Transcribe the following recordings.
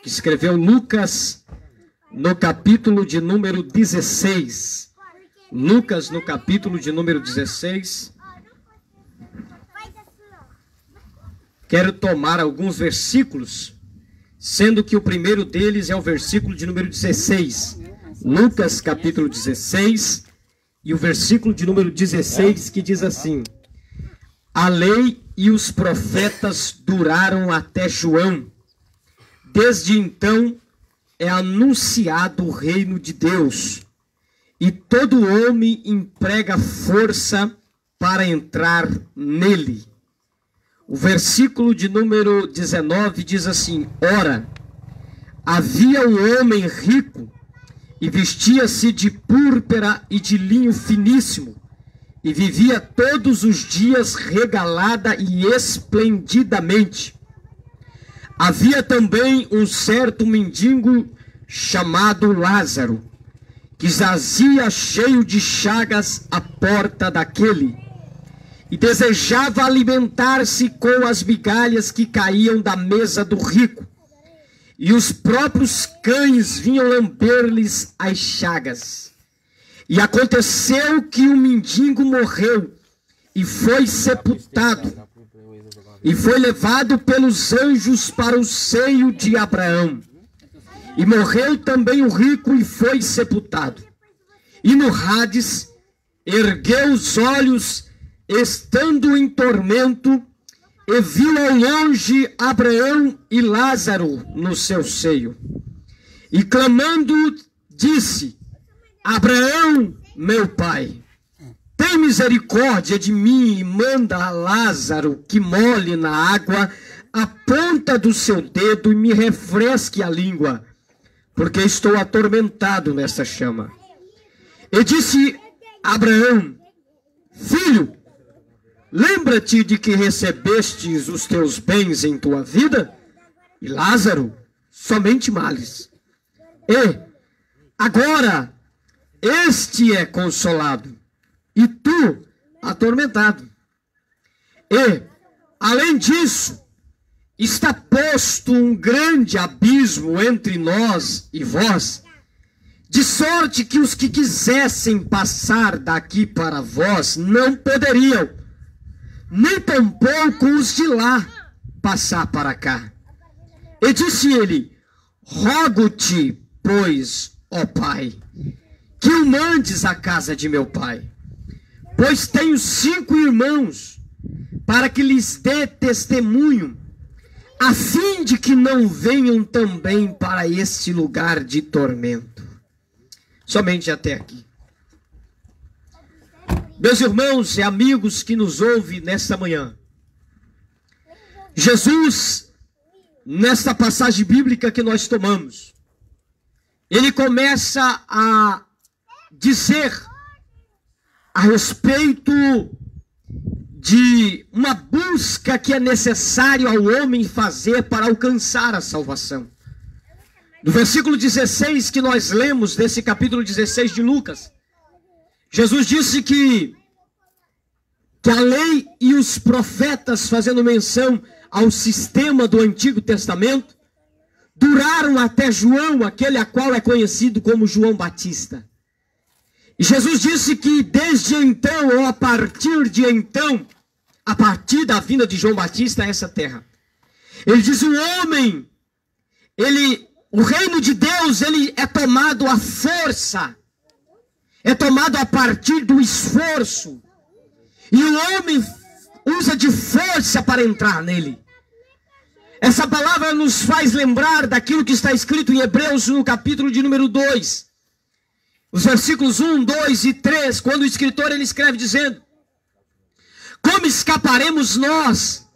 que escreveu Lucas no capítulo de número 16. Lucas no capítulo de número 16. Quero tomar alguns versículos, sendo que o primeiro deles é o versículo de número 16. Lucas capítulo 16 e o versículo de número 16, que diz assim: a lei e os profetas duraram até João. Desde então é anunciado o reino de Deus, e todo homem emprega força para entrar nele. O versículo de número 19 diz assim: ora, havia um homem rico, e vestia-se de púrpura e de linho finíssimo, e vivia todos os dias regalada e esplendidamente. Havia também um certo mendigo chamado Lázaro, que jazia cheio de chagas à porta daquele, e desejava alimentar-se com as migalhas que caíam da mesa do rico, e os próprios cães vinham lamber-lhes as chagas. E aconteceu que o mendigo morreu e foi sepultado, e foi levado pelos anjos para o seio de Abraão. E morreu também o rico e foi sepultado. E no Hades ergueu os olhos, estando em tormento, e viu ao longe Abraão e Lázaro no seu seio. E clamando, disse: Abraão, meu pai, tem misericórdia de mim e manda a Lázaro que molhe na água a ponta do seu dedo e me refresque a língua, porque estou atormentado nessa chama. E disse Abraão: filho, lembra-te de que recebestes os teus bens em tua vida, e Lázaro somente males. E agora este é consolado, e tu atormentado. E, além disso, está posto um grande abismo entre nós e vós, de sorte que os que quisessem passar daqui para vós não poderiam, nem tampouco os de lá passar para cá. E disse ele: rogo-te, pois, ó pai, que o mandes à casa de meu pai, pois tenho 5 irmãos, para que lhes dê testemunho, a fim de que não venham também para este lugar de tormento. Somente até aqui. Meus irmãos e amigos que nos ouvem nesta manhã, Jesus, nesta passagem bíblica que nós tomamos, ele começa a dizer a respeito de uma busca que é necessário ao homem fazer para alcançar a salvação. No versículo 16 que nós lemos desse capítulo 16 de Lucas, Jesus disse que a lei e os profetas, fazendo menção ao sistema do Antigo Testamento, duraram até João, aquele a qual é conhecido como João Batista. E Jesus disse que desde então, ou a partir de então, a partir da vinda de João Batista a essa terra, ele diz: o homem, o reino de Deus, ele é tomado à força, é tomado a partir do esforço, e o homem usa de força para entrar nele. Essa palavra nos faz lembrar daquilo que está escrito em Hebreus no capítulo de número 2, os versículos 1, 2 e 3, quando o escritor ele escreve dizendo: como escaparemos nós,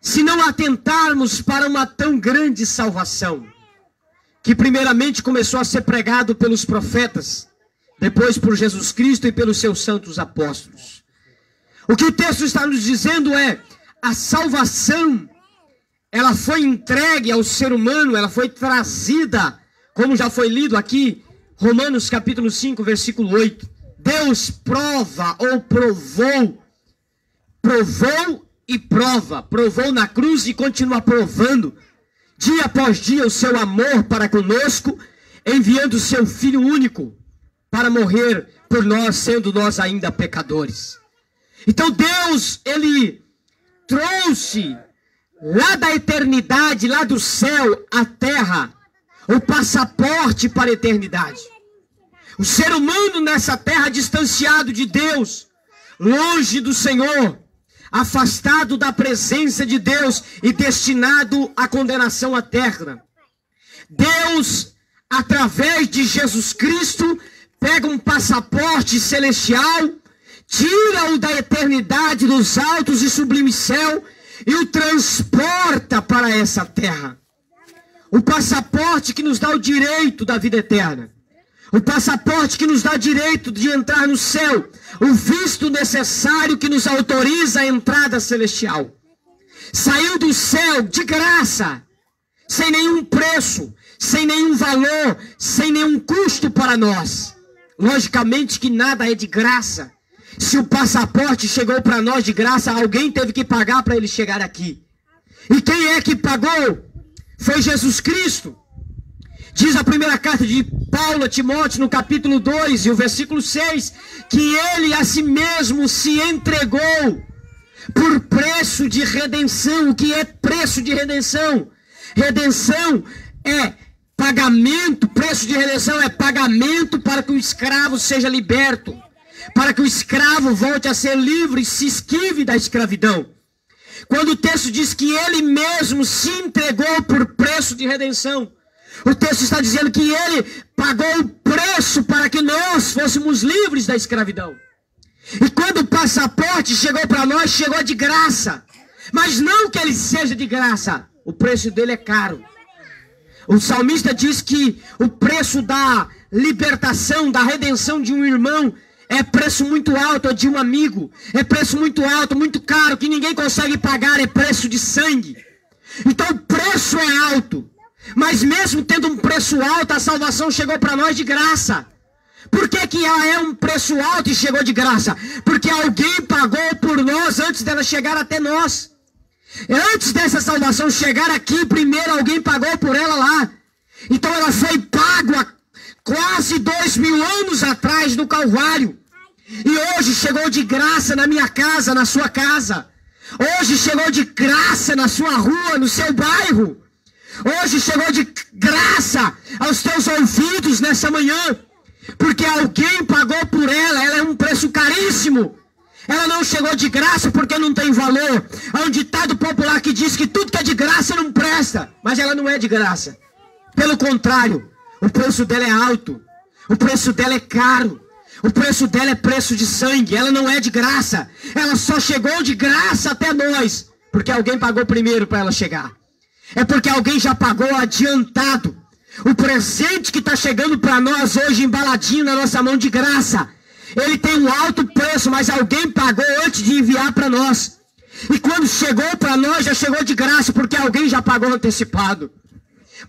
se não atentarmos para uma tão grande salvação, que primeiramente começou a ser pregado pelos profetas, depois por Jesus Cristo e pelos seus santos apóstolos. O que o texto está nos dizendo é: a salvação, ela foi entregue ao ser humano, ela foi trazida, como já foi lido aqui, Romanos capítulo 5, versículo 8. Deus prova ou provou e prova, provou na cruz e continua provando, dia após dia, o seu amor para conosco, enviando o seu Filho único para morrer por nós, sendo nós ainda pecadores. Então Deus, Ele trouxe lá da eternidade, lá do céu à terra, o passaporte para a eternidade. O ser humano nessa terra distanciado de Deus, longe do Senhor, afastado da presença de Deus e destinado à condenação eterna. Deus, através de Jesus Cristo, pega um passaporte celestial, tira-o da eternidade dos altos e sublime céu e o transporta para essa terra. O passaporte que nos dá o direito da vida eterna. O passaporte que nos dá direito de entrar no céu. O visto necessário que nos autoriza a entrada celestial. Saiu do céu de graça, sem nenhum preço, sem nenhum valor, sem nenhum custo para nós. Logicamente que nada é de graça. Se o passaporte chegou para nós de graça, alguém teve que pagar para ele chegar aqui. E quem é que pagou? Foi Jesus Cristo. Diz a primeira carta de Paulo a Timóteo, no capítulo 2, e o versículo 6, que ele a si mesmo se entregou por preço de redenção. O que é preço de redenção? Redenção é pagamento, preço de redenção é pagamento para que o escravo seja liberto, para que o escravo volte a ser livre e se esquive da escravidão. Quando o texto diz que ele mesmo se entregou por preço de redenção, o texto está dizendo que ele pagou o preço para que nós fôssemos livres da escravidão. E quando o passaporte chegou para nós, chegou de graça. Mas não que ele seja de graça, o preço dele é caro. O salmista diz que o preço da libertação, da redenção de um irmão, é preço muito alto, ou de um amigo. É preço muito alto, muito caro, que ninguém consegue pagar, é preço de sangue. Então o preço é alto. Mas mesmo tendo um preço alto, a salvação chegou para nós de graça. Por que que ela é um preço alto e chegou de graça? Porque alguém pagou por nós antes dela chegar até nós. Antes dessa salvação chegar aqui, primeiro alguém pagou por ela lá. Então ela foi paga há quase 2000 anos atrás no Calvário. E hoje chegou de graça na minha casa, na sua casa. Hoje chegou de graça na sua rua, no seu bairro. Hoje chegou de graça aos teus ouvidos nessa manhã. Porque alguém pagou por ela. Ela é um preço caríssimo. Ela não chegou de graça porque não tem valor. Há um ditado popular que diz que tudo que é de graça não presta. Mas ela não é de graça. Pelo contrário, o preço dela é alto. O preço dela é caro. O preço dela é preço de sangue. Ela não é de graça. Ela só chegou de graça até nós porque alguém pagou primeiro para ela chegar. É porque alguém já pagou adiantado. O presente que está chegando para nós hoje embaladinho na nossa mão de graça, ele tem um alto preço, mas alguém pagou antes de enviar para nós. E quando chegou para nós, já chegou de graça, porque alguém já pagou antecipado.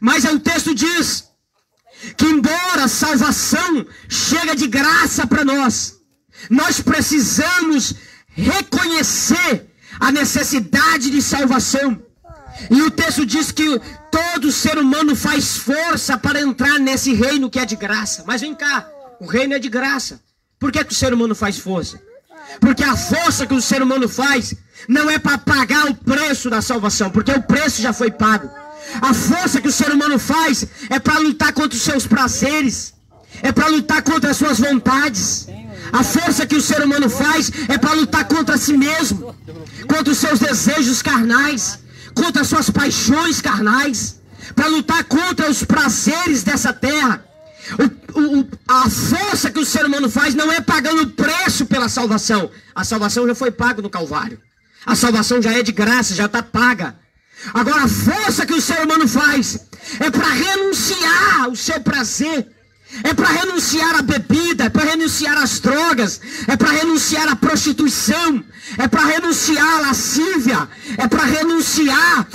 Mas o texto diz que embora a salvação chega de graça para nós, nós precisamos reconhecer a necessidade de salvação. E o texto diz que todo ser humano faz força para entrar nesse reino que é de graça. Mas vem cá, o reino é de graça. Por que que o ser humano faz força? Porque a força que o ser humano faz não é para pagar o preço da salvação, porque o preço já foi pago. A força que o ser humano faz é para lutar contra os seus prazeres, é para lutar contra as suas vontades. A força que o ser humano faz é para lutar contra si mesmo, contra os seus desejos carnais, contra as suas paixões carnais, para lutar contra os prazeres dessa terra. A força que o ser humano faz não é pagando o preço pela salvação. A salvação já foi paga no Calvário. A salvação já é de graça, já está paga. Agora a força que o ser humano faz é para renunciar ao seu prazer. É para renunciar à bebida, é para renunciar às drogas, é para renunciar à prostituição, é para renunciar à lascívia, é para renunciar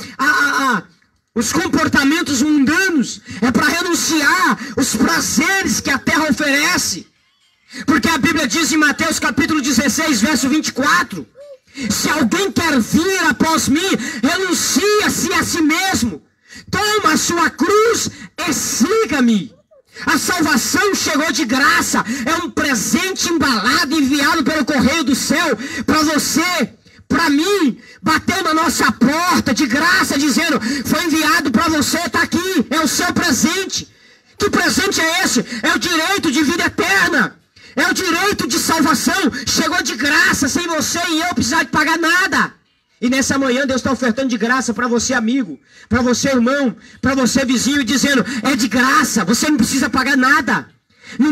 os comportamentos mundanos, é para renunciar os prazeres que a terra oferece. Porque a Bíblia diz em Mateus capítulo 16, verso 24, se alguém quer vir após mim, renuncia-se a si mesmo, Toma a sua cruz e siga-me. A salvação chegou de graça. É um presente embalado, enviado pelo correio do céu para você, para mim. Bateu na nossa porta de graça, dizendo: foi enviado para você, está aqui, é o seu presente. Que presente é esse? É o direito de vida eterna. É o direito de salvação. Chegou de graça, sem você e eu precisar de pagar nada. E nessa manhã Deus está ofertando de graça para você, amigo, para você, irmão, para você, vizinho, dizendo: é de graça, você não precisa pagar nada.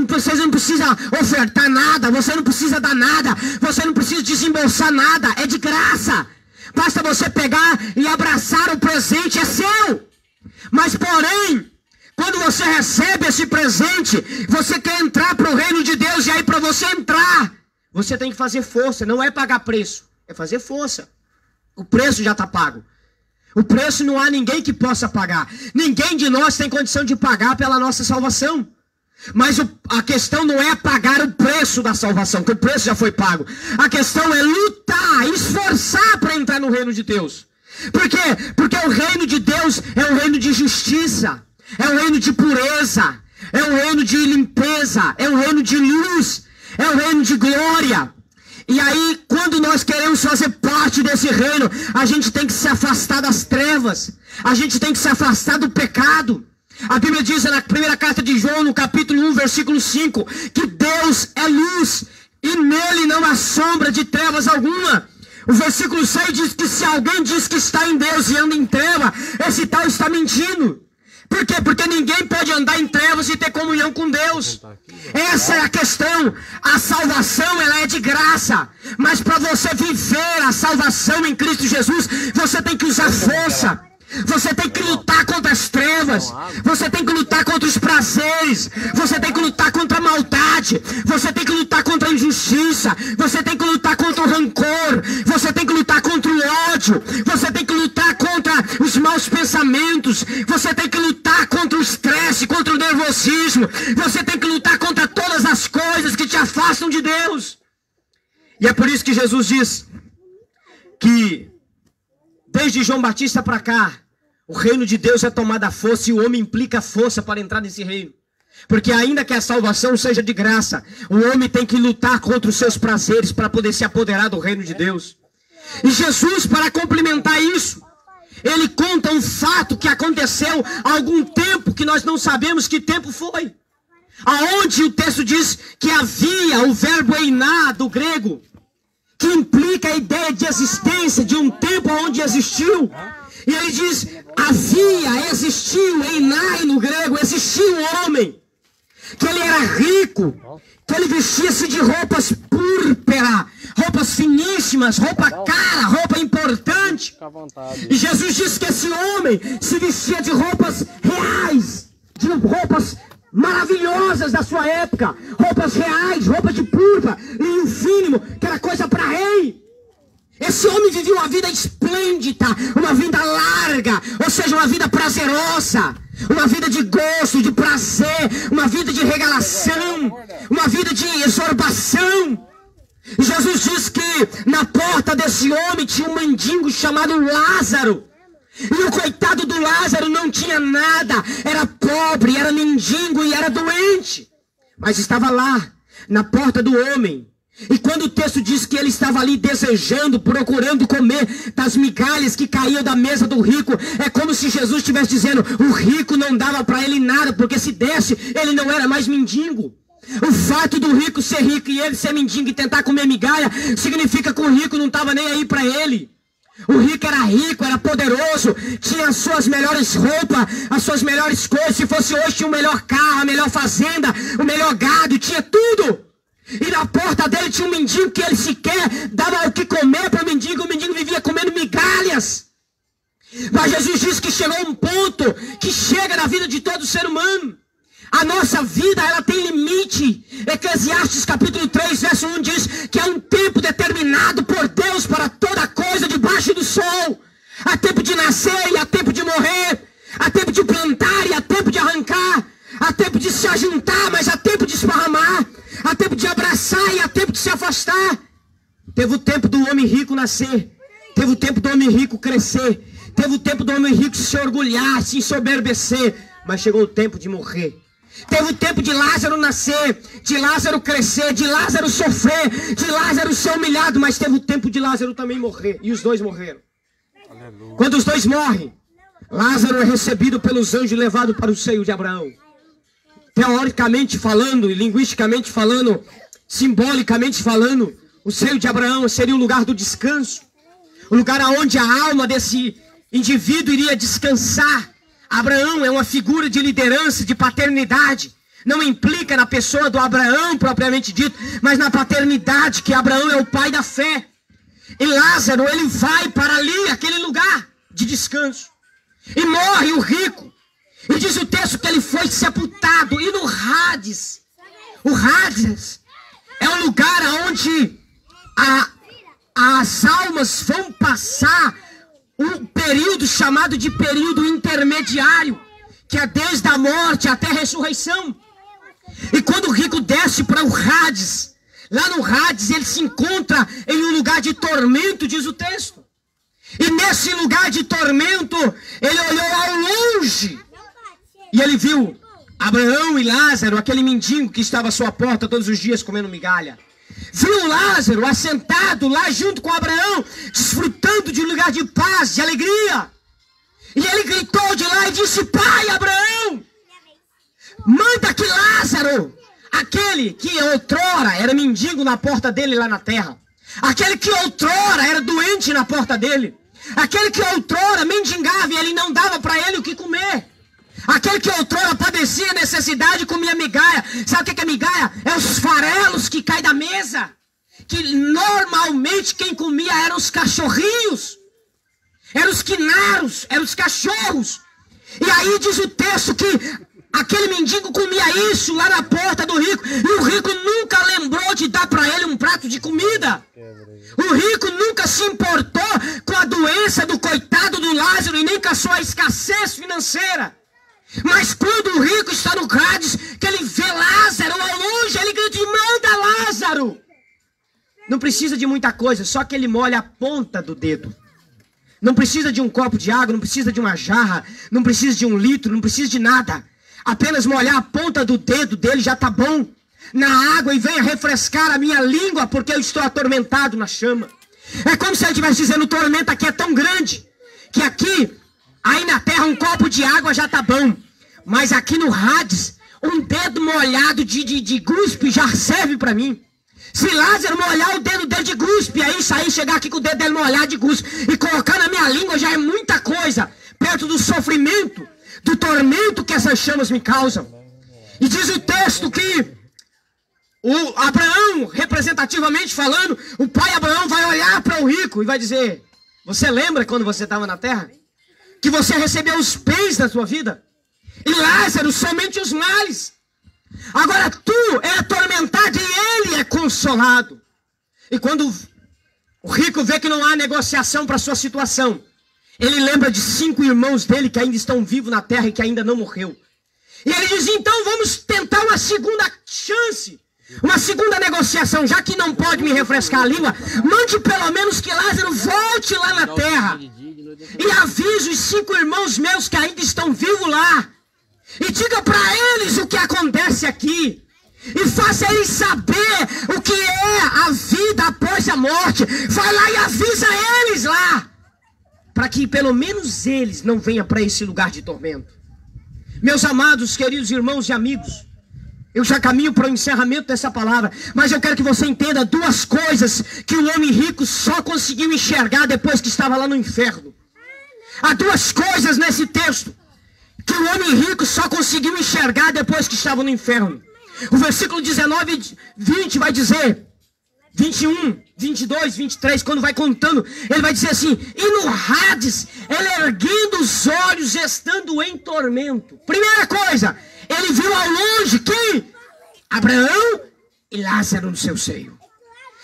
Você não precisa ofertar nada, você não precisa dar nada, você não precisa desembolsar nada, é de graça. Basta você pegar e abraçar o presente, é seu. Mas porém, quando você recebe esse presente, você quer entrar para o reino de Deus, e aí para você entrar, você tem que fazer força, não é pagar preço, é fazer força. O preço já está pago. O preço não há ninguém que possa pagar. Ninguém de nós tem condição de pagar pela nossa salvação. Mas a questão não é pagar o preço da salvação, que o preço já foi pago. A questão é lutar, esforçar para entrar no reino de Deus. Por quê? Porque o reino de Deus é um reino de justiça, é um reino de pureza, é um reino de limpeza, é um reino de luz, é um reino de glória. E aí, quando nós queremos fazer parte desse reino, a gente tem que se afastar das trevas, a gente tem que se afastar do pecado. A Bíblia diz na primeira carta de João, no capítulo 1, versículo 5, que Deus é luz e nele não há sombra de trevas alguma. O versículo 6 diz que se alguém diz que está em Deus e anda em treva, esse tal está mentindo. Por quê? Porque ninguém pode andar em trevas e ter comunhão com Deus. Essa é a questão. A salvação, ela é de graça. Mas para você viver a salvação em Cristo Jesus, você tem que usar força. Você tem que lutar contra as trevas. Você tem que lutar contra os prazeres. Você tem que lutar contra a maldade. Você tem que lutar contra a injustiça. Você tem que lutar contra o rancor. Você tem que lutar contra o ódio. Você tem que lutar contra os maus pensamentos. Você tem que lutar contra o estresse, contra o nervosismo. Você tem que lutar contra todas as coisas que te afastam de Deus. E é por isso que Jesus diz que desde João Batista para cá, o reino de Deus é tomado à força, e o homem implica força para entrar nesse reino. Porque ainda que a salvação seja de graça, o homem tem que lutar contra os seus prazeres para poder se apoderar do reino de Deus. E Jesus, para complementar isso, ele conta um fato que aconteceu há algum tempo, que nós não sabemos que tempo foi. Aonde o texto diz que havia o verbo einá do grego, que implica a ideia de existência, de um tempo onde existiu. E ele diz: existiu, Einai no grego, existiu um homem, que ele era rico, que ele vestia-se de roupas púrpura, roupas finíssimas, roupa cara, roupa importante. E Jesus disse que esse homem se vestia de roupas reais, de roupas maravilhosas da sua época, roupas reais, roupas de púrpura, linho fino, que era coisa para rei. Esse homem vivia uma vida esplêndida, uma vida larga, ou seja, uma vida prazerosa, uma vida de gosto, de prazer, uma vida de regalação, uma vida de exorbação. E Jesus diz que na porta desse homem tinha um mendigo chamado Lázaro. E o coitado do Lázaro não tinha nada, era pobre, era mendigo e era doente, mas estava lá, na porta do homem. E quando o texto diz que ele estava ali desejando, procurando comer das migalhas que caíam da mesa do rico, é como se Jesus estivesse dizendo: o rico não dava para ele nada, porque se desse, ele não era mais mendigo. O fato do rico ser rico e ele ser mendigo e tentar comer migalha, significa que o rico não estava nem aí para ele. O rico, era poderoso, tinha as suas melhores roupas, as suas melhores coisas. Se fosse hoje, tinha o melhor carro, a melhor fazenda, o melhor gado, tinha tudo. E na porta dele tinha um mendigo que ele sequer dava o que comer para o mendigo vivia comendo migalhas. Mas Jesus disse que chegou um ponto que chega na vida de todo ser humano. A nossa vida, ela tem limite. Eclesiastes capítulo 3, verso 1 diz que é um tempo determinado por Deus para toda coisa debaixo do sol. Há tempo de nascer e há tempo de morrer. Há tempo de plantar e há tempo de arrancar. Há tempo de se ajuntar, mas há tempo de esparramar. Há tempo de abraçar e há tempo de se afastar. Teve o tempo do homem rico nascer. Teve o tempo do homem rico crescer. Teve o tempo do homem rico se orgulhar, se ensoberbecer, mas chegou o tempo de morrer. Teve o tempo de Lázaro nascer, de Lázaro crescer, de Lázaro sofrer, de Lázaro ser humilhado, mas teve o tempo de Lázaro também morrer, e os dois morreram. Aleluia. Quando os dois morrem, Lázaro é recebido pelos anjos e levado para o seio de Abraão. Teoricamente falando, e linguisticamente falando, simbolicamente falando, o seio de Abraão seria o lugar do descanso, o lugar onde a alma desse indivíduo iria descansar. Abraão é uma figura de liderança, de paternidade. Não implica na pessoa do Abraão propriamente dito, mas na paternidade, que Abraão é o pai da fé. E Lázaro, ele vai para ali, aquele lugar de descanso. E morre o rico. E diz o texto que ele foi sepultado. E no Hades, o Hades é um lugar onde as almas vão passar um período chamado de período intermediário, que é desde a morte até a ressurreição. E quando o rico desce para o Hades, lá no Hades ele se encontra em um lugar de tormento, diz o texto. E nesse lugar de tormento, ele olhou ao longe e ele viu Abraão e Lázaro, aquele mendigo que estava à sua porta todos os dias comendo migalha. Viu Lázaro assentado lá junto com Abraão, desfrutando de um lugar de paz, de alegria. E ele gritou de lá e disse: Pai Abraão, manda que Lázaro, aquele que outrora era mendigo na porta dele lá na terra, aquele que outrora era doente na porta dele, aquele que outrora mendigava e ele não dava para ele o que comer, aquele que outrora padecia necessidade e comia migalha. Sabe o que é migalha? É os farelos que caem da mesa. Que normalmente quem comia eram os cachorrinhos, eram os quinaros, eram os cachorros. E aí diz o texto que aquele mendigo comia isso lá na porta do rico. E o rico nunca lembrou de dar para ele um prato de comida. O rico nunca se importou com a doença do coitado do Lázaro e nem com a sua escassez financeira. Mas quando o rico está no Hades, que ele vê Lázaro ao longe, ele grita: manda Lázaro. Não precisa de muita coisa, só que ele molha a ponta do dedo. Não precisa de um copo de água, não precisa de uma jarra, não precisa de 1 litro, não precisa de nada. Apenas molhar a ponta do dedo dele já está bom na água e venha refrescar a minha língua, porque eu estou atormentado na chama. É como se ele estivesse dizendo: o tormento aqui é tão grande, que aqui, aí na terra, um copo de água já está bom. Mas aqui no Hades, um dedo molhado de guspe já serve para mim. Se Lázaro molhar o dedo dele de guspe, aí sair, chegar aqui com o dedo dele molhado de guspe e colocar na minha língua, já é muita coisa, perto do sofrimento, do tormento que essas chamas me causam. E diz o texto que o Abraão, representativamente falando, o pai Abraão vai olhar para o rico e vai dizer: você lembra quando você estava na terra? Que você recebeu os bens da sua vida? E Lázaro somente os males. Agora tu é atormentado e ele é consolado. E quando o rico vê que não há negociação para a sua situação, ele lembra de 5 irmãos dele que ainda estão vivos na terra e que ainda não morreu. E ele diz: então vamos tentar uma segunda chance, uma segunda negociação. Já que não pode me refrescar a língua, mande pelo menos que Lázaro volte lá na terra e avise os 5 irmãos meus que ainda estão vivos lá. E diga para eles o que acontece aqui. E faça eles saber o que é a vida após a morte. Vai lá e avisa eles lá, para que pelo menos eles não venham para esse lugar de tormento. Meus amados, queridos irmãos e amigos, eu já caminho para o encerramento dessa palavra, mas eu quero que você entenda 2 coisas que o homem rico só conseguiu enxergar depois que estava lá no inferno. Há 2 coisas nesse texto que o homem rico só conseguiu enxergar depois que estava no inferno. O versículo 19 e 20 vai dizer, 21, 22, 23, quando vai contando, ele vai dizer assim: e no Hades, ele erguendo os olhos, estando em tormento. Primeira coisa, ele viu ao longe quem? Abraão e Lázaro no seu seio.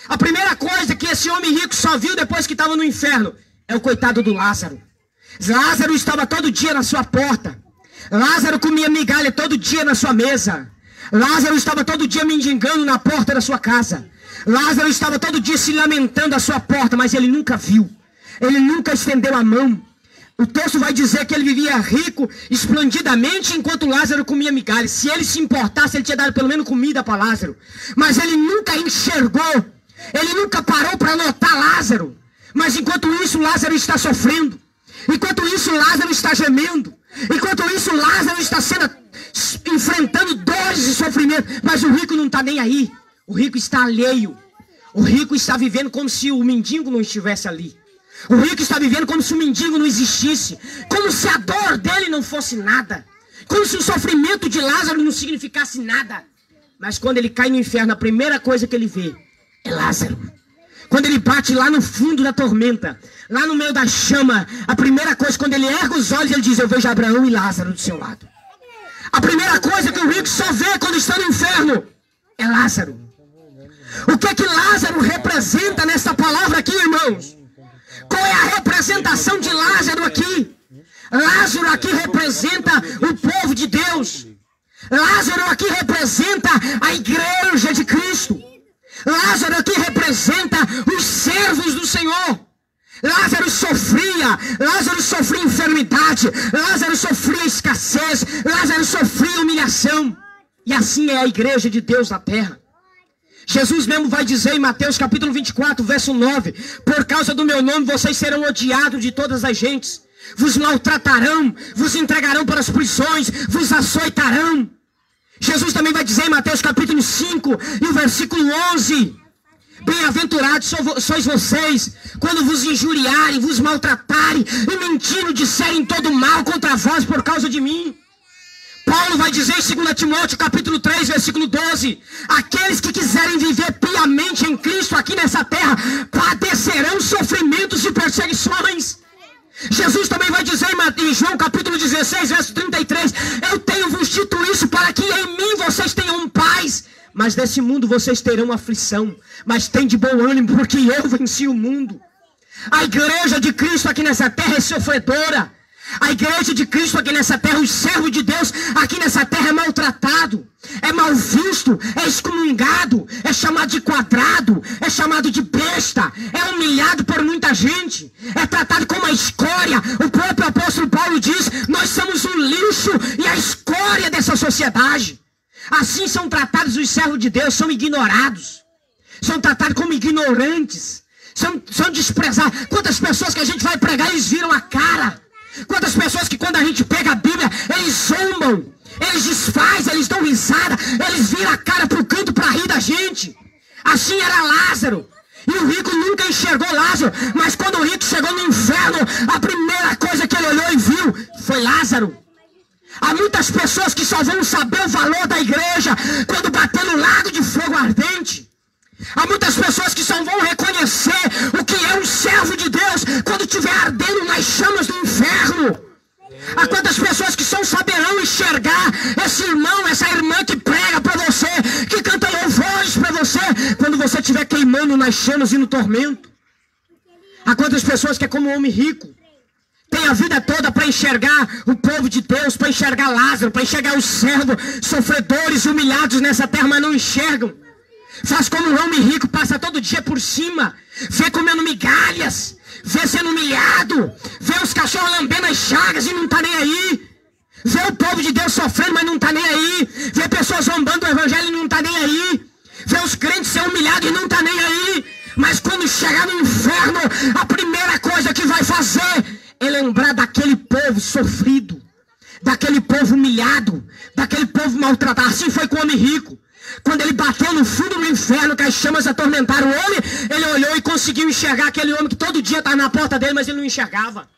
A primeira coisa que esse homem rico só viu depois que estava no inferno é o coitado do Lázaro. Lázaro estava todo dia na sua porta. Lázaro comia migalha todo dia na sua mesa. Lázaro estava todo dia mendigando na porta da sua casa. Lázaro estava todo dia se lamentando à sua porta, mas ele nunca viu. Ele nunca estendeu a mão. O texto vai dizer que ele vivia rico, esplendidamente, enquanto Lázaro comia migalhas. Se ele se importasse, ele tinha dado pelo menos comida para Lázaro. Mas ele nunca enxergou, ele nunca parou para notar Lázaro. Mas enquanto isso, Lázaro está sofrendo. Enquanto isso, Lázaro está gemendo. Enquanto isso, Lázaro está enfrentando dores e sofrimento. Mas o rico não está nem aí. O rico está alheio. O rico está vivendo como se o mendigo não estivesse ali. O rico está vivendo como se o mendigo não existisse. Como se a dor dele não fosse nada. Como se o sofrimento de Lázaro não significasse nada. Mas quando ele cai no inferno, a primeira coisa que ele vê é Lázaro. Quando ele bate lá no fundo da tormenta, lá no meio da chama, a primeira coisa, quando ele ergue os olhos, ele diz: eu vejo Abraão e Lázaro do seu lado. A primeira coisa que o rico só vê quando está no inferno é Lázaro. O que é que Lázaro representa nessa palavra aqui, irmãos? Qual é a representação de Lázaro aqui? Lázaro aqui representa o povo de Deus. Lázaro aqui representa a igreja de Cristo. Lázaro aqui representa os servos do Senhor. Lázaro sofria enfermidade, Lázaro sofria escassez, Lázaro sofria humilhação. E assim é a igreja de Deus na terra. Jesus mesmo vai dizer em Mateus capítulo 24, verso 9: por causa do meu nome vocês serão odiados de todas as gentes. Vos maltratarão, vos entregarão para as prisões, vos açoitarão. Jesus também vai dizer em Mateus capítulo 5 e o versículo 11: bem-aventurados sois vocês, quando vos injuriarem, vos maltratarem e mentindo disserem todo mal contra vós por causa de mim. Paulo vai dizer em 2 Timóteo capítulo 3, versículo 12: aqueles que quiserem viver piamente em Cristo aqui nessa terra, padecerão sofrimentos e perseguições. Jesus também vai dizer em João capítulo 16, verso 33: eu tenho-vos dito isso para que em mim vocês tenham paz. Mas desse mundo vocês terão aflição. Mas tem de bom ânimo, porque eu venci o mundo. A igreja de Cristo aqui nessa terra é sofredora. A igreja de Cristo aqui nessa terra, o servo de Deus aqui nessa terra é maltratado, é mal visto, é excomungado, é chamado de quadrado, é chamado de besta, é humilhado por muita gente, é tratado como a escória. O próprio apóstolo Paulo diz: nós somos o lixo e a escória dessa sociedade. Assim são tratados os servos de Deus, são ignorados, são tratados como ignorantes, são desprezados. Quantas pessoas que a gente vai pregar, eles viram a cara. Quantas pessoas que quando a gente pega a Bíblia, eles zombam, eles desfazem, eles dão risada, eles viram a cara pro canto para rir da gente. Assim era Lázaro. E o rico nunca enxergou Lázaro, mas quando o rico chegou no inferno, a primeira coisa que ele olhou e viu foi Lázaro. Há muitas pessoas que só vão saber o valor da igreja quando bater no lago de fogo ardente. Há muitas pessoas que só vão reconhecer o que é um servo de Deus quando estiver ardendo nas chamas do inferno. Há quantas pessoas que só saberão enxergar esse irmão, essa irmã que prega para você, que canta louvores para você, quando você estiver queimando nas chamas e no tormento. Há quantas pessoas que é como um homem rico, tem a vida toda para enxergar o povo de Deus, para enxergar Lázaro, para enxergar os servos sofredores, humilhados nessa terra, mas não enxergam. Faz como um homem rico, passa todo dia por cima, vê comendo migalhas, vê sendo humilhado, vê os cachorros lambendo as chagas e não está nem aí. Vê o povo de Deus sofrendo, mas não está nem aí. Vê pessoas zombando do evangelho e não está nem aí. Vê os crentes ser humilhados e não está nem aí. Mas quando chegar no inferno, a primeira coisa que vai fazer é lembrar daquele povo sofrido, daquele povo humilhado, daquele povo maltratado. Assim foi com o homem rico. Quando ele bateu no fundo do inferno, que as chamas atormentaram o homem, ele olhou e conseguiu enxergar aquele homem que todo dia estava na porta dele, mas ele não enxergava.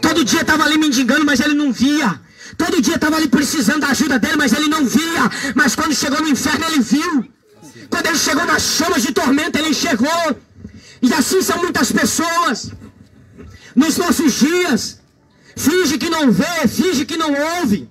Todo dia estava ali mendigando, mas ele não via. Todo dia estava ali precisando da ajuda dele, mas ele não via. Mas quando chegou no inferno, ele viu. Quando ele chegou nas chamas de tormenta, ele enxergou. E assim são muitas pessoas nos nossos dias. Finge que não vê, finge que não ouve.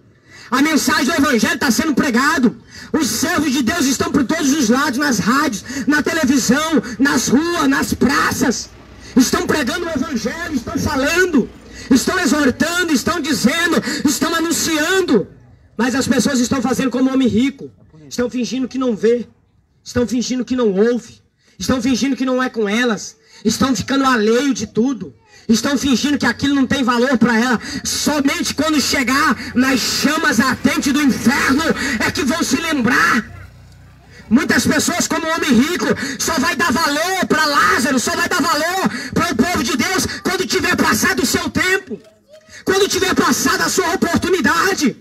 A mensagem do evangelho está sendo pregado. Os servos de Deus estão por todos os lados, nas rádios, na televisão, nas ruas, nas praças. Estão pregando o evangelho, estão falando, estão exortando, estão dizendo, estão anunciando. Mas as pessoas estão fazendo como homem rico. Estão fingindo que não vê. Estão fingindo que não ouve. Estão fingindo que não é com elas. Estão ficando alheio de tudo. Estão fingindo que aquilo não tem valor para ela. Somente quando chegar nas chamas ardentes do inferno é que vão se lembrar. Muitas pessoas, como o homem rico, só vai dar valor para Lázaro, só vai dar valor para o povo de Deus quando tiver passado o seu tempo, quando tiver passado a sua oportunidade.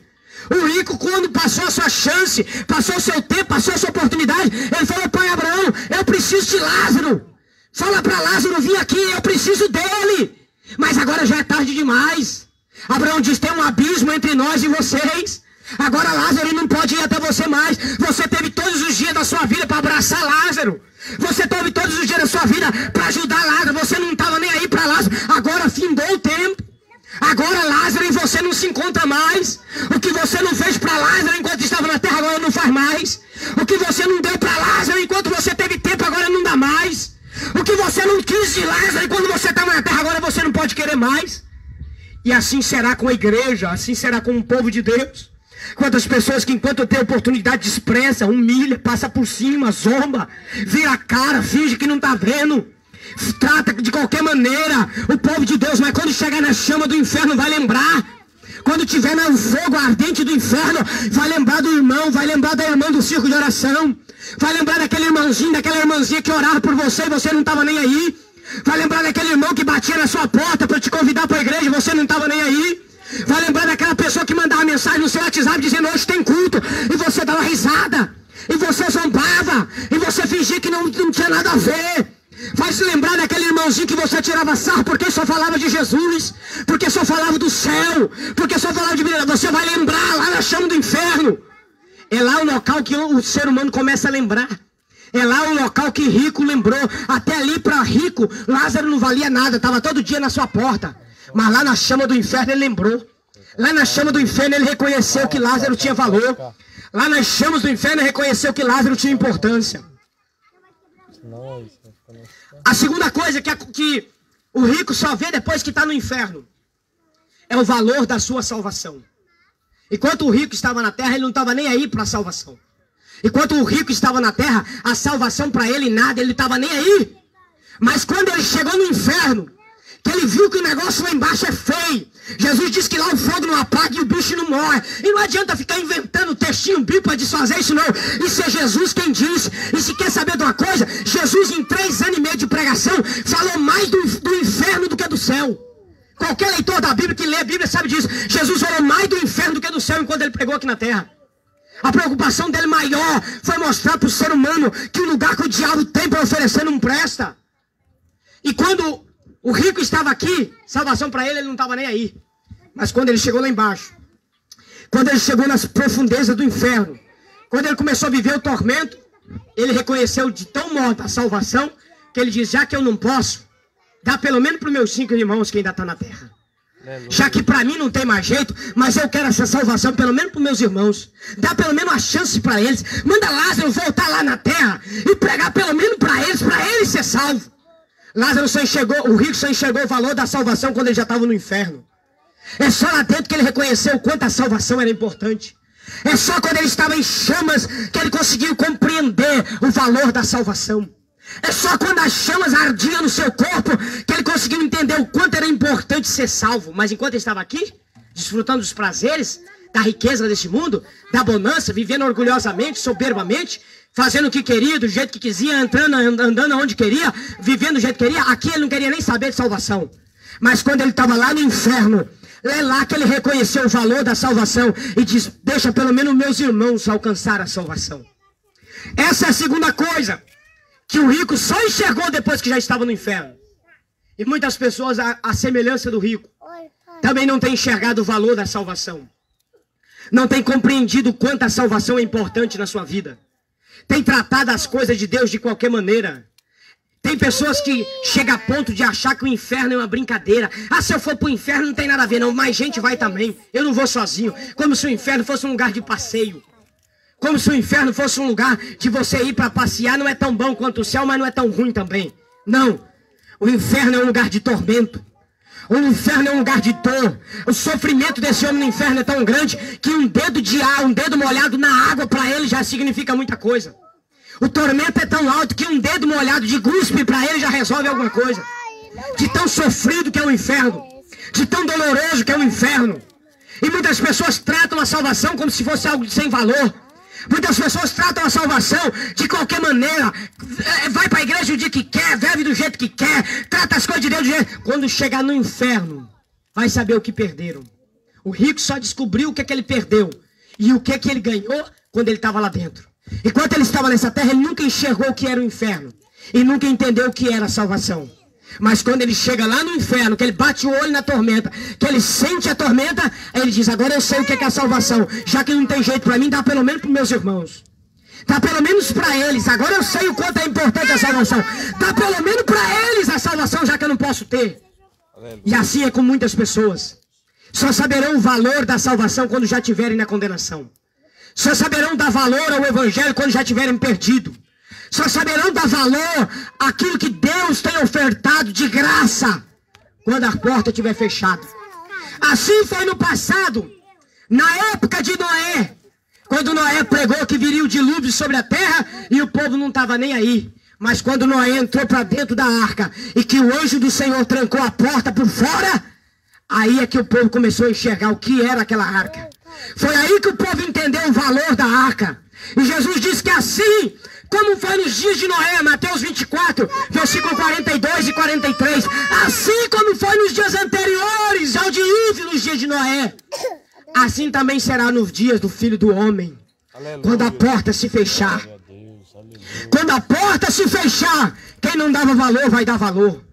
O rico, quando passou a sua chance, passou o seu tempo, passou a sua oportunidade, ele falou: pai Abraão, eu preciso de Lázaro. Fala para Lázaro vir aqui, eu preciso dele. Mas agora já é tarde demais. Abraão diz: tem um abismo entre nós e vocês. Agora Lázaro não pode ir até você mais. Você teve todos os dias da sua vida para abraçar Lázaro. Você teve todos os dias da sua vida para ajudar Lázaro. Você não estava nem aí para Lázaro. Agora findou o tempo. Agora Lázaro e você não se encontra mais. O que você não fez para Lázaro enquanto estava na terra, agora não faz mais. O que você não deu para Lázaro enquanto você teve tempo, agora não dá mais. O que você não quis de Lázaro quando você estava na terra, agora você não pode querer mais. E assim será com a igreja, assim será com o povo de Deus. Quantas pessoas que enquanto tem oportunidade despreza, humilha, passa por cima, zomba, vira a cara, finge que não está vendo, trata de qualquer maneira o povo de Deus, mas quando chegar na chama do inferno vai lembrar. Quando tiver no fogo ardente do inferno, vai lembrar do irmão, vai lembrar da irmã do circo de oração, vai lembrar daquele irmãozinho, daquela irmãzinha que orava por você e você não estava nem aí. Vai lembrar daquele irmão que batia na sua porta para te convidar para a igreja e você não estava nem aí. Vai lembrar daquela pessoa que mandava mensagem no seu WhatsApp dizendo: hoje tem culto, e você dava risada, e você zombava, e você fingia que não tinha nada a ver. Vai se lembrar daquele irmãozinho que você tirava sarro porque só falava de Jesus, porque só falava do céu, porque só falava de vida. Você vai lembrar lá na chama do inferno. É lá o local que o ser humano começa a lembrar. É lá o local que rico lembrou. Até ali para rico, Lázaro não valia nada, estava todo dia na sua porta. Mas lá na chama do inferno ele lembrou. Lá na chama do inferno ele reconheceu que Lázaro tinha valor. Lá nas chamas do inferno ele reconheceu que Lázaro tinha importância. A segunda coisa que o rico só vê depois que está no inferno é o valor da sua salvação. Enquanto o rico estava na terra, ele não estava nem aí para a salvação. Enquanto o rico estava na terra, a salvação para ele nada, ele não estava nem aí. Mas quando ele chegou no inferno, que ele viu que o negócio lá embaixo é feio. Jesus disse que lá o fogo não apaga e o bicho não morre. E não adianta ficar inventando textinho bíblico para desfazer isso não. Isso é Jesus quem disse. E se quer saber de uma coisa, Jesus em 3 anos e meio de pregação falou mais do inferno do que do céu. Qualquer leitor da Bíblia que lê a Bíblia sabe disso. Jesus falou mais do inferno do que do céu enquanto ele pregou aqui na terra. A preocupação dele maior foi mostrar para o ser humano que o lugar que o diabo tem para oferecer não presta. E quando o rico estava aqui, salvação para ele não estava nem aí. Mas quando ele chegou lá embaixo, quando ele chegou nas profundezas do inferno, quando ele começou a viver o tormento, ele reconheceu de tão modo a salvação, que ele diz: já que eu não posso, dá pelo menos para os meus 5 irmãos que ainda estão na terra. Já que para mim não tem mais jeito, mas eu quero essa salvação pelo menos para os meus irmãos. Dá pelo menos uma chance para eles. Manda Lázaro voltar lá na terra e pregar pelo menos para eles ser salvo. Lázaro só enxergou, o rico só enxergou o valor da salvação quando ele já estava no inferno. É só lá dentro que ele reconheceu o quanto a salvação era importante. É só quando ele estava em chamas que ele conseguiu compreender o valor da salvação. É só quando as chamas ardiam no seu corpo que ele conseguiu entender o quanto era importante ser salvo. Mas enquanto ele estava aqui, desfrutando dos prazeres, da riqueza deste mundo, da bonança, vivendo orgulhosamente, soberbamente, fazendo o que queria, do jeito que quisia, andando onde queria, vivendo do jeito que queria, aqui ele não queria nem saber de salvação. Mas quando ele estava lá no inferno, é lá que ele reconheceu o valor da salvação e diz: deixa pelo menos meus irmãos alcançar a salvação. Essa é a segunda coisa que o rico só enxergou depois que já estava no inferno. E muitas pessoas, à semelhança do rico, também não têm enxergado o valor da salvação. Não têm compreendido o quanto a salvação é importante na sua vida. Tem tratado as coisas de Deus de qualquer maneira. Tem pessoas que chegam a ponto de achar que o inferno é uma brincadeira. Ah, se eu for para o inferno não tem nada a ver não, mais gente vai também. Eu não vou sozinho. Como se o inferno fosse um lugar de passeio. Como se o inferno fosse um lugar de você ir para passear. Não é tão bom quanto o céu, mas não é tão ruim também. Não. O inferno é um lugar de tormento. O inferno é um lugar de dor. O sofrimento desse homem no inferno é tão grande que um dedo de ar, um dedo molhado na água para ele já significa muita coisa. O tormento é tão alto que um dedo molhado de guspe para ele já resolve alguma coisa. de tão sofrido que é o inferno, de tão doloroso que é o inferno. E muitas pessoas tratam a salvação como se fosse algo sem valor. Muitas pessoas tratam a salvação de qualquer maneira. Vai para a igreja o dia que quer, vive do jeito que quer, trata as coisas de Deus do jeito... Quando chegar no inferno, vai saber o que perderam. O rico só descobriu o que é que ele perdeu e o que é que ele ganhou quando ele estava lá dentro. Enquanto ele estava nessa terra, ele nunca enxergou o que era o inferno e nunca entendeu o que era a salvação. Mas quando ele chega lá no inferno, que ele bate o olho na tormenta, que ele sente a tormenta, aí ele diz, agora eu sei o que é a salvação. Já que não tem jeito para mim, dá pelo menos para meus irmãos. Dá pelo menos para eles. Agora eu sei o quanto é importante a salvação. Dá pelo menos para eles a salvação, já que eu não posso ter. E assim é com muitas pessoas. Só saberão o valor da salvação quando já estiverem na condenação. Só saberão dar valor ao evangelho quando já estiverem perdido. Só saberão dar valor àquilo que Deus tem ofertado de graça quando a porta estiver fechada. Assim foi no passado, na época de Noé, quando Noé pregou que viria o dilúvio sobre a terra e o povo não estava nem aí. Mas quando Noé entrou para dentro da arca e que o anjo do Senhor trancou a porta por fora, aí é que o povo começou a enxergar o que era aquela arca. Foi aí que o povo entendeu o valor da arca. E Jesus disse que assim, como foi nos dias de Noé, Mateus 24, versículo 42 e 43. Assim como foi nos dias anteriores ao dilúvio, nos dias de Noé, assim também será nos dias do Filho do Homem. Aleluia. Quando a porta se fechar. Quando a porta se fechar, quem não dava valor vai dar valor.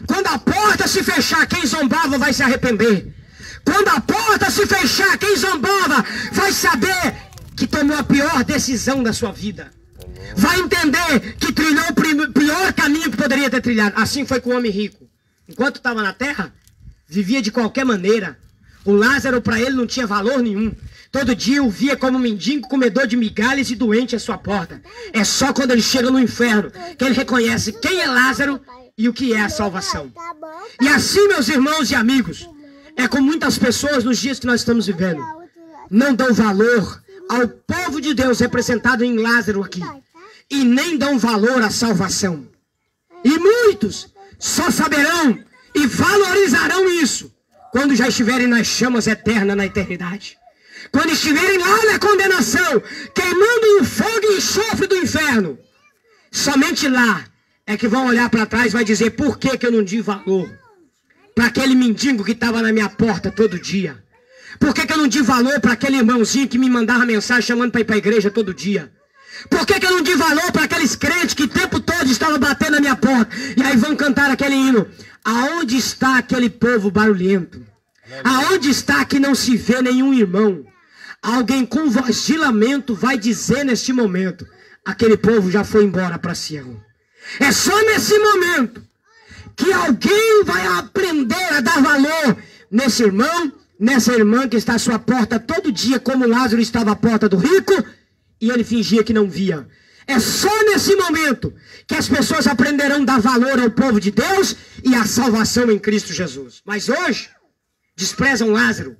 Quando a porta se fechar, quem zombava vai se arrepender. Quando a porta se fechar, quem zombava vai saber que tomou a pior decisão da sua vida. Vai entender que trilhou o pior caminho que poderia ter trilhado. Assim foi com o homem rico. Enquanto estava na terra, vivia de qualquer maneira. O Lázaro para ele não tinha valor nenhum. Todo dia o via como mendigo, comedor de migalhas e doente à sua porta. É só quando ele chega no inferno que ele reconhece quem é Lázaro e o que é a salvação. E assim, meus irmãos e amigos, é com muitas pessoas nos dias que nós estamos vivendo. Não dão valor ao povo de Deus representado em Lázaro aqui. E nem dão valor à salvação. E muitos só saberão e valorizarão isso quando já estiverem nas chamas eternas na eternidade. Quando estiverem lá na condenação, queimando em fogo e enxofre do inferno. Somente lá é que vão olhar para trás e vai dizer, por que que eu não dei valor para aquele mendigo que estava na minha porta todo dia? Por que que eu não dei valor para aquele irmãozinho que me mandava mensagem chamando para ir para a igreja todo dia? Por que que eu não dei valor para aqueles crentes que o tempo todo estavam batendo na minha porta? E aí vão cantar aquele hino. Aonde está aquele povo barulhento? Aonde está que não se vê nenhum irmão? Alguém com voz de lamento vai dizer neste momento, aquele povo já foi embora para Sião. É só nesse momento que alguém vai aprender a dar valor nesse irmão, nessa irmã que está à sua porta todo dia, como Lázaro estava à porta do rico, e ele fingia que não via. É só nesse momento que as pessoas aprenderão a dar valor ao povo de Deus e à salvação em Cristo Jesus. Mas hoje, desprezam Lázaro.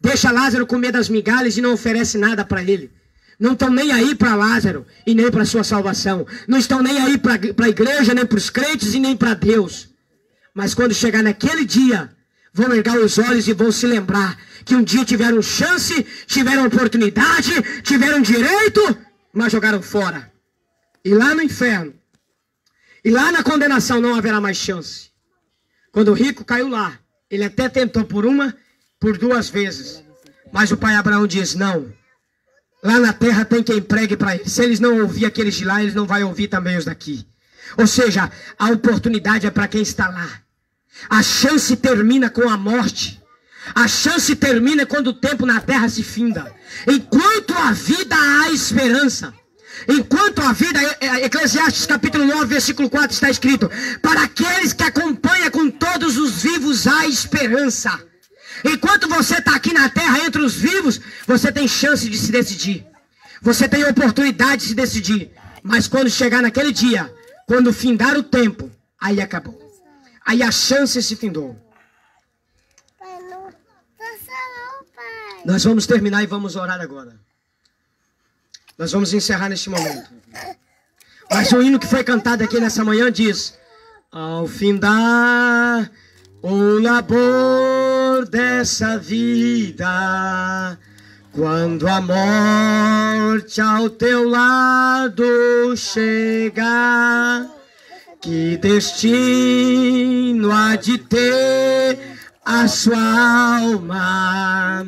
Deixa Lázaro comer das migalhas e não oferece nada para ele. Não estão nem aí para Lázaro e nem para a sua salvação. Não estão nem aí para a igreja, nem para os crentes e nem para Deus. Mas quando chegar naquele dia, vão erguer os olhos e vão se lembrar que um dia tiveram chance, tiveram oportunidade, tiveram direito, mas jogaram fora. E lá no inferno, e lá na condenação não haverá mais chance. Quando o rico caiu lá, ele até tentou por 2 vezes. Mas o pai Abraão diz, não. Lá na terra tem quem pregue para eles. Se eles não ouvir aqueles de lá, eles não vão ouvir também os daqui. Ou seja, a oportunidade é para quem está lá. A chance termina com a morte. A chance termina quando o tempo na terra se finda. Enquanto a vida há esperança. Enquanto a vida, Eclesiastes capítulo 9, versículo 4 está escrito, para aqueles que acompanham com todos os vivos há esperança. Enquanto você está aqui na terra entre os vivos, você tem chance de se decidir. Você tem oportunidade de se decidir. Mas quando chegar naquele dia, quando findar o tempo, aí acabou. Aí a chance se findou. Nós vamos terminar e vamos orar agora. Nós vamos encerrar neste momento. Mas o hino que foi cantado aqui nessa manhã diz, Ao findar o labor dessa vida, quando a morte ao teu lado chegar, que destino há de ter a sua alma?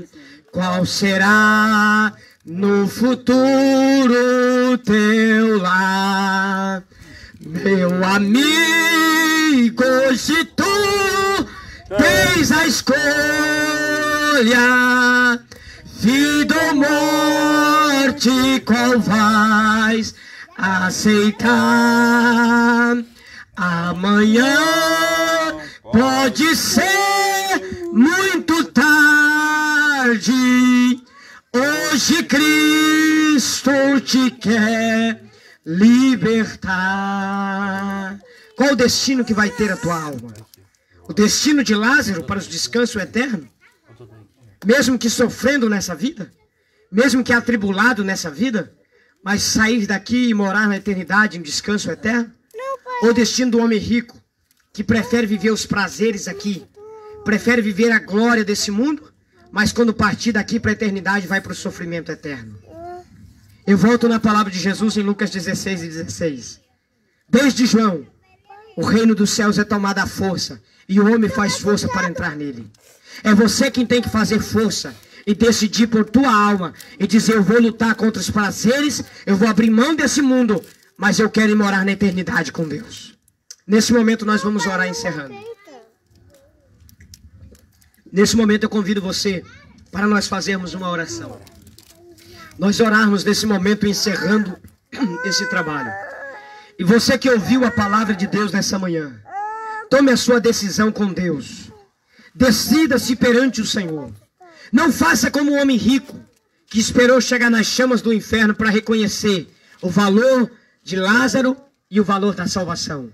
Qual será no futuro teu lar? Meu amigo, hoje tu tens a escolha, vida ou morte, qual vais aceitar? Amanhã pode ser muito tarde, hoje Cristo te quer libertar. Qual o destino que vai ter a tua alma? O destino de Lázaro para o descanso eterno? Mesmo que sofrendo nessa vida, mesmo que atribulado nessa vida, mas sair daqui e morar na eternidade em descanso eterno? Ou o destino do homem rico, que prefere viver os prazeres aqui, prefere viver a glória desse mundo, mas quando partir daqui para a eternidade vai para o sofrimento eterno? Eu volto na palavra de Jesus em Lucas 16:16. Desde João, o reino dos céus é tomado à força, e o homem faz força para entrar nele. É você quem tem que fazer força e decidir por tua alma e dizer: eu vou lutar contra os prazeres, eu vou abrir mão desse mundo, mas eu quero ir morar na eternidade com Deus. Nesse momento nós vamos orar encerrando. Nesse momento eu convido você para nós fazermos uma oração. Nós orarmos nesse momento encerrando esse trabalho. E você que ouviu a palavra de Deus nessa manhã, tome a sua decisão com Deus. Decida-se perante o Senhor. Não faça como o homem rico, que esperou chegar nas chamas do inferno para reconhecer o valor de Lázaro e o valor da salvação.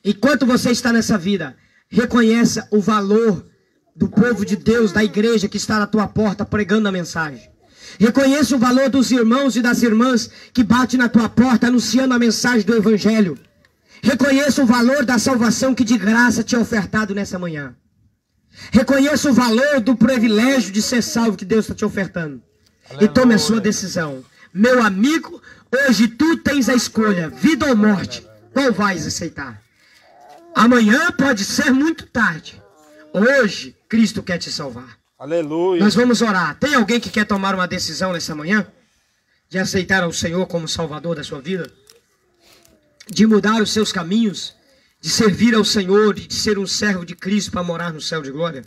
Enquanto você está nessa vida, reconheça o valor do povo de Deus, da igreja que está na tua porta pregando a mensagem. Reconheça o valor dos irmãos e das irmãs que batem na tua porta anunciando a mensagem do Evangelho. Reconheça o valor da salvação que de graça te é ofertado nessa manhã. Reconheça o valor do privilégio de ser salvo que Deus está te ofertando. Aleluia. E tome a sua decisão. Meu amigo, hoje tu tens a escolha, vida ou morte. Qual vais aceitar? Amanhã pode ser muito tarde. Hoje, Cristo quer te salvar. Aleluia. Nós vamos orar. Tem alguém que quer tomar uma decisão nessa manhã? De aceitar ao Senhor como Salvador da sua vida? De mudar os seus caminhos? De servir ao Senhor e de ser um servo de Cristo para morar no céu de glória?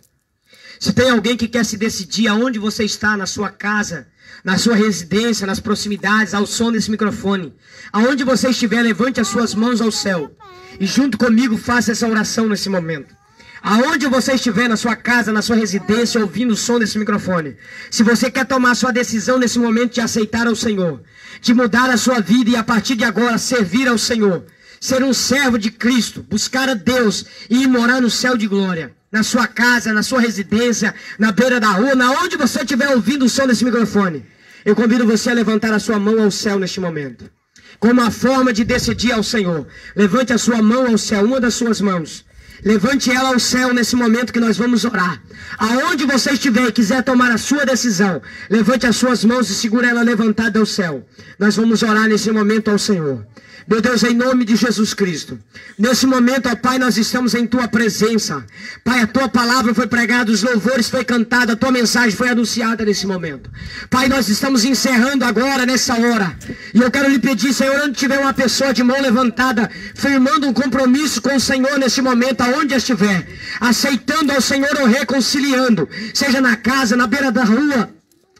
Se tem alguém que quer se decidir aonde você está, na sua casa, na sua residência, nas proximidades, ao som desse microfone, aonde você estiver, levante as suas mãos ao céu e junto comigo faça essa oração nesse momento. Aonde você estiver, na sua casa, na sua residência, ouvindo o som desse microfone, se você quer tomar a sua decisão nesse momento de aceitar ao Senhor, de mudar a sua vida e a partir de agora servir ao Senhor, ser um servo de Cristo, buscar a Deus e ir morar no céu de glória, na sua casa, na sua residência, na beira da rua, na onde você estiver ouvindo o som desse microfone, eu convido você a levantar a sua mão ao céu neste momento, como uma forma de decidir ao Senhor. Levante a sua mão ao céu, uma das suas mãos. Levante ela ao céu nesse momento que nós vamos orar. Aonde você estiver e quiser tomar a sua decisão, levante as suas mãos e segure ela levantada ao céu. Nós vamos orar nesse momento ao Senhor. Meu Deus, em nome de Jesus Cristo, nesse momento, ó Pai, nós estamos em Tua presença. Pai, a Tua palavra foi pregada, os louvores foi cantada, a Tua mensagem foi anunciada nesse momento. Pai, nós estamos encerrando agora, nessa hora. E eu quero lhe pedir, Senhor, onde tiver uma pessoa de mão levantada, firmando um compromisso com o Senhor nesse momento, aonde estiver, aceitando ao Senhor ou reconciliando, seja na casa, na beira da rua,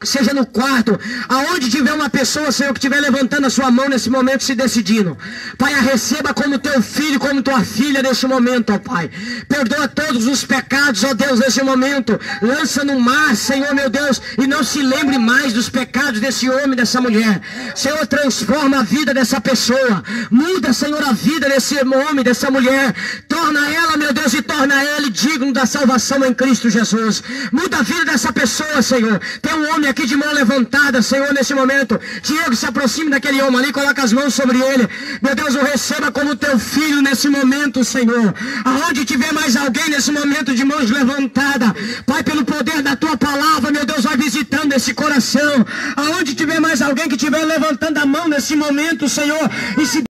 seja no quarto, aonde tiver uma pessoa, Senhor, que estiver levantando a sua mão nesse momento, se decidindo, Pai, a receba como teu filho, como tua filha nesse momento, ó Pai. Perdoa todos os pecados, ó Deus, nesse momento. Lança no mar, Senhor, meu Deus, e não se lembre mais dos pecados desse homem, dessa mulher. Senhor, transforma a vida dessa pessoa. Muda, Senhor, a vida desse homem, dessa mulher. Torna ela, meu Deus, e torna ele digno da salvação em Cristo Jesus. Muda a vida dessa pessoa, Senhor. Tem um homem aqui de mão levantada, Senhor, nesse momento. Diego, se aproxime daquele homem ali, coloca as mãos sobre ele. Meu Deus, o receba como teu filho nesse momento, Senhor. Aonde tiver mais alguém nesse momento de mãos levantadas, Pai, pelo poder da tua palavra, meu Deus, vai visitando esse coração. Aonde tiver mais alguém que estiver levantando a mão nesse momento, Senhor, e se